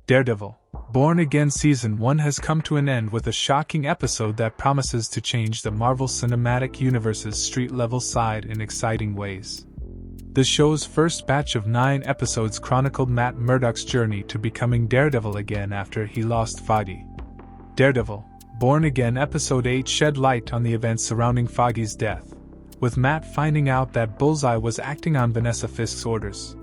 Daredevil, Born Again Season 1 has come to an end with a shocking episode that promises to change the Marvel Cinematic Universe's street-level side in exciting ways. The show's first batch of 9 episodes chronicled Matt Murdock's journey to becoming Daredevil again after he lost Foggy. Daredevil, Born Again Episode 8 shed light on the events surrounding Foggy's death, with Matt finding out that Bullseye was acting on Vanessa Fisk's orders.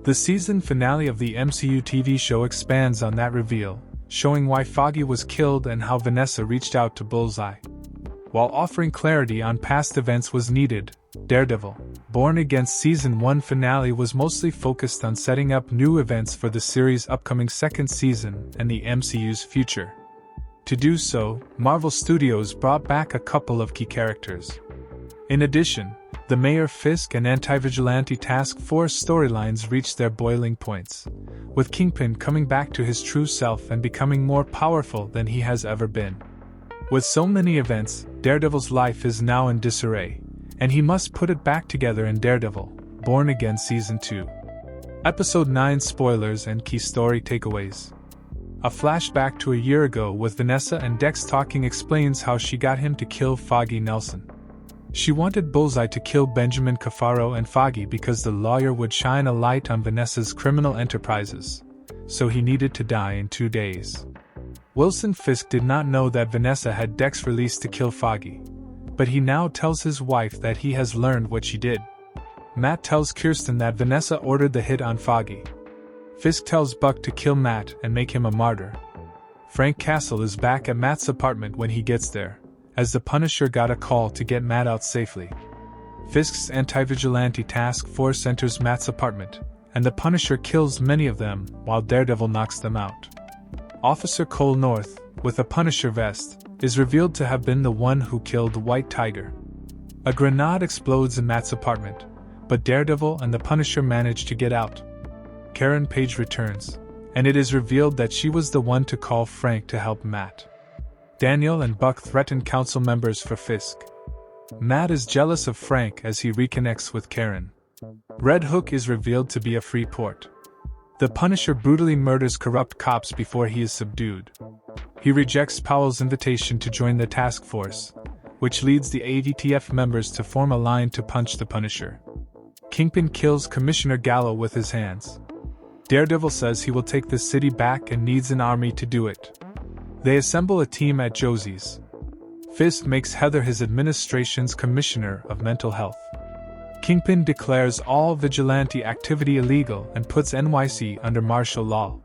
The season finale of the MCU TV show expands on that reveal, showing why Foggy was killed and how Vanessa reached out to Bullseye. While offering clarity on past events was needed, Daredevil, Born Again Season 1 finale was mostly focused on setting up new events for the series' upcoming second season and the MCU's future. To do so, Marvel Studios brought back a couple of key characters. In addition, the Mayor Fisk and Anti-Vigilante Task Force storylines reached their boiling points, with Kingpin coming back to his true self and becoming more powerful than he has ever been. With so many events, Daredevil's life is now in disarray, and he must put it back together in Daredevil, Born Again Season 2. Episode 9 spoilers and key story takeaways. A flashback to a year ago with Vanessa and Dex talking explains how she got him to kill Foggy Nelson. She wanted Bullseye to kill Benjamin Cafaro and Foggy because the lawyer would shine a light on Vanessa's criminal enterprises, so he needed to die in 2 days. Wilson Fisk did not know that Vanessa had Dex released to kill Foggy, but he now tells his wife that he has learned what she did. Matt tells Kirsten that Vanessa ordered the hit on Foggy. Fisk tells Buck to kill Matt and make him a martyr. Frank Castle is back at Matt's apartment when he gets there, as the Punisher got a call to get Matt out safely. Fisk's Anti-Vigilante Task Force enters Matt's apartment, and the Punisher kills many of them while Daredevil knocks them out. Officer Cole North, with a Punisher vest, is revealed to have been the one who killed White Tiger. A grenade explodes in Matt's apartment, but Daredevil and the Punisher manage to get out. Karen Page returns, and it is revealed that she was the one to call Frank to help Matt. Daniel and Buck threaten council members for Fisk. Matt is jealous of Frank as he reconnects with Karen. Red Hook is revealed to be a free port. The Punisher brutally murders corrupt cops before he is subdued. He rejects Powell's invitation to join the task force, which leads the AVTF members to form a line to punch the Punisher. Kingpin kills Commissioner Gallo with his hands. Daredevil says he will take the city back and needs an army to do it. They assemble a team at Josie's. Fisk makes Heather his administration's commissioner of mental health. Kingpin declares all vigilante activity illegal and puts NYC under martial law.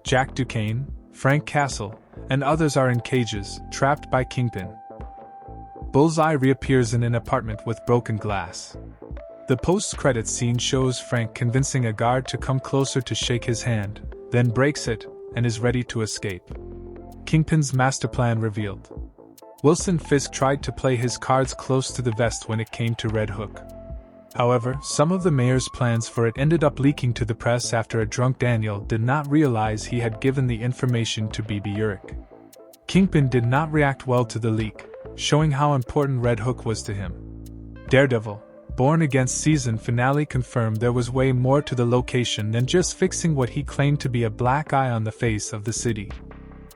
Jack Duquesne, Frank Castle, and others are in cages, trapped by Kingpin. Bullseye reappears in an apartment with broken glass. The post-credits scene shows Frank convincing a guard to come closer to shake his hand, then breaks it, and is ready to escape. Kingpin's Masterplan revealed. Wilson Fisk tried to play his cards close to the vest when it came to Red Hook. However, some of the mayor's plans for it ended up leaking to the press after a drunk Daniel did not realize he had given the information to BB Urich. Kingpin did not react well to the leak, showing how important Red Hook was to him. Daredevil, Born Again season finale confirmed there was way more to the location than just fixing what he claimed to be a black eye on the face of the city.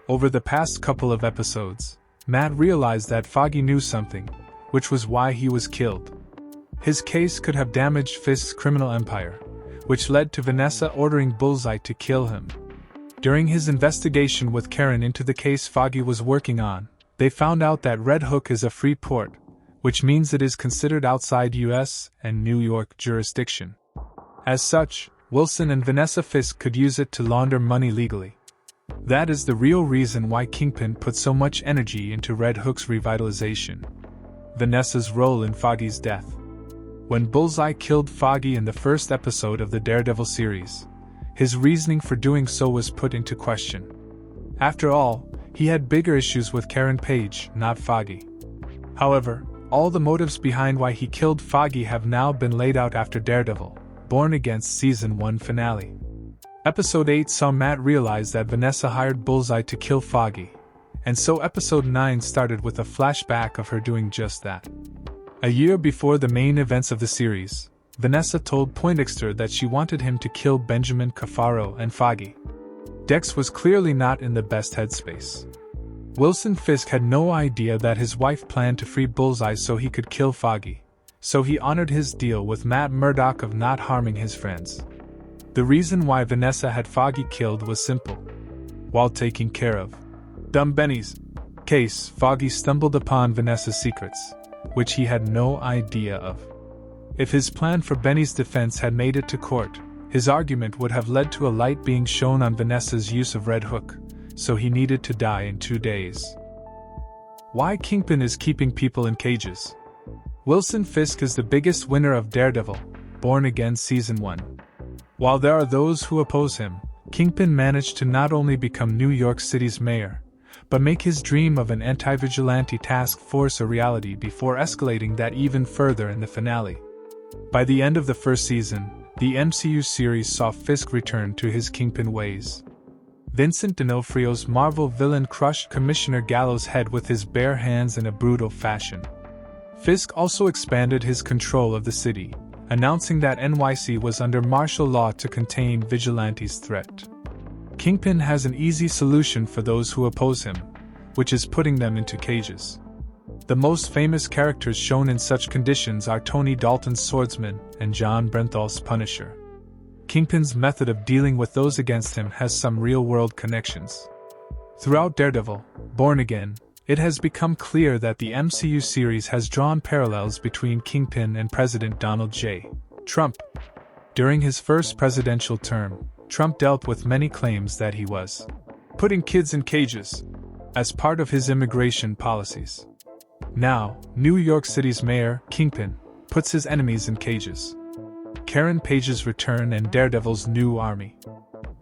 Over the past couple of episodes, Matt realized that Foggy knew something, which was why he was killed. His case could have damaged Fisk's criminal empire, which led to Vanessa ordering Bullseye to kill him. During his investigation with Karen into the case Foggy was working on, they found out that Red Hook is a free port, which means it is considered outside US and New York jurisdiction. As such, Wilson and Vanessa Fisk could use it to launder money legally. That is the real reason why Kingpin put so much energy into Red Hook's revitalization. Vanessa's role in Foggy's death. When Bullseye killed Foggy in the first episode of the Daredevil series, his reasoning for doing so was put into question. After all, he had bigger issues with Karen Page, not Foggy. However, all the motives behind why he killed Foggy have now been laid out after Daredevil, Born Again Season 1 finale. Episode 8 saw Matt realize that Vanessa hired Bullseye to kill Foggy, and so Episode 9 started with a flashback of her doing just that. A year before the main events of the series, Vanessa told Poindexter that she wanted him to kill Benjamin Cafaro and Foggy. Dex was clearly not in the best headspace. Wilson Fisk had no idea that his wife planned to free Bullseye so he could kill Foggy, so he honored his deal with Matt Murdock of not harming his friends. The reason why Vanessa had Foggy killed was simple. While taking care of Dumb Benny's case, Foggy stumbled upon Vanessa's secrets, which he had no idea of. If his plan for Benny's defense had made it to court, his argument would have led to a light being shown on Vanessa's use of Red Hook, so he needed to die in 2 days. Why Kingpin is keeping people in cages? Wilson Fisk is the biggest winner of Daredevil, Born Again Season 1. While there are those who oppose him, Kingpin managed to not only become New York City's mayor, but make his dream of an anti-vigilante task force a reality before escalating that even further in the finale. By the end of the first season, the MCU series saw Fisk return to his Kingpin ways. Vincent D'Onofrio's Marvel villain crushed Commissioner Gallo's head with his bare hands in a brutal fashion. Fisk also expanded his control of the city, announcing that NYC was under martial law to contain Vigilante's threat. Kingpin has an easy solution for those who oppose him, which is putting them into cages. The most famous characters shown in such conditions are Tony Dalton's Swordsman and John Bernthal's Punisher. Kingpin's method of dealing with those against him has some real-world connections. Throughout Daredevil, Born Again, it has become clear that the MCU series has drawn parallels between Kingpin and President Donald J. Trump. During his first presidential term, Trump dealt with many claims that he was putting kids in cages as part of his immigration policies. Now, New York City's mayor, Kingpin, puts his enemies in cages. Karen Page's return and Daredevil's new army.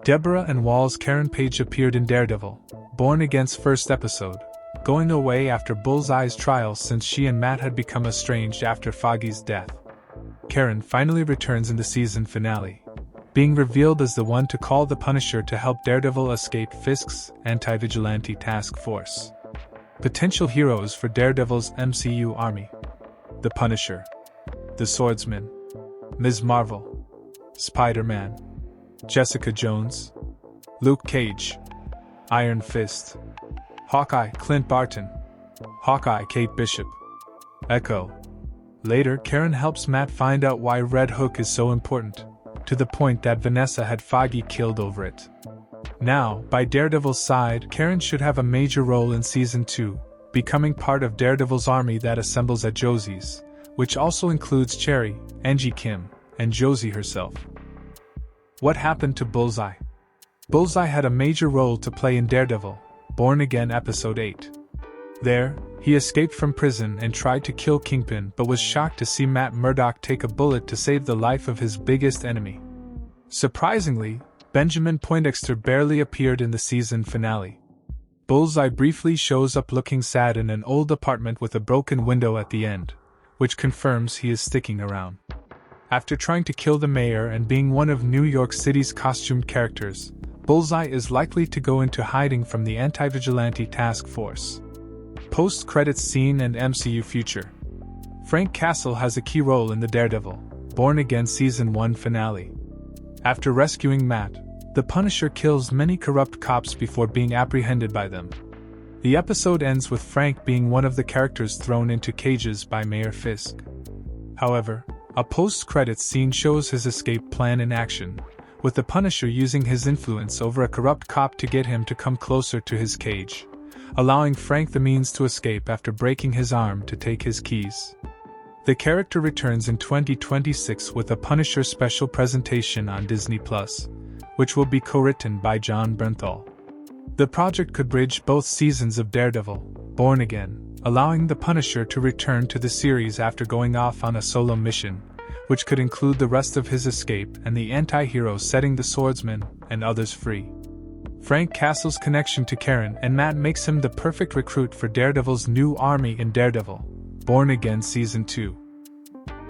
Deborah and Wall's Karen Page appeared in Daredevil, Born Again's first episode, going away after Bullseye's trial since she and Matt had become estranged after Foggy's death. Karen finally returns in the season finale, being revealed as the one to call the Punisher to help Daredevil escape Fisk's anti-vigilante task force. Potential heroes for Daredevil's MCU army: the Punisher, the Swordsman, Ms. Marvel, Spider-Man, Jessica Jones, Luke Cage, Iron Fist, Hawkeye Clint Barton, Hawkeye Kate Bishop, Echo. Later, Karen helps Matt find out why Red Hook is so important, to the point that Vanessa had Foggy killed over it. Now, by Daredevil's side, Karen should have a major role in Season 2, becoming part of Daredevil's army that assembles at Josie's, which also includes Cherry, Angie Kim, and Josie herself. What happened to Bullseye? Bullseye had a major role to play in Daredevil, Born Again Episode 8. There, he escaped from prison and tried to kill Kingpin but was shocked to see Matt Murdock take a bullet to save the life of his biggest enemy. Surprisingly, Benjamin Poindexter barely appeared in the season finale. Bullseye briefly shows up looking sad in an old apartment with a broken window at the end, which confirms he is sticking around. After trying to kill the mayor and being one of New York City's costumed characters, Bullseye is likely to go into hiding from the anti-vigilante task force. Post-credits scene and MCU future. Frank Castle has a key role in the Daredevil, Born Again Season 1 finale. After rescuing Matt, the Punisher kills many corrupt cops before being apprehended by them. The episode ends with Frank being one of the characters thrown into cages by Mayor Fisk. However, a post-credits scene shows his escape plan in action, with the Punisher using his influence over a corrupt cop to get him to come closer to his cage, allowing Frank the means to escape after breaking his arm to take his keys. The character returns in 2026 with a Punisher special presentation on Disney+, which will be co-written by John Bernthal. The project could bridge both seasons of Daredevil, Born Again, allowing the Punisher to return to the series after going off on a solo mission, which could include the rest of his escape and the anti-hero setting the Swordsman and others free. Frank Castle's connection to Karen and Matt makes him the perfect recruit for Daredevil's new army in Daredevil, Born Again Season 2.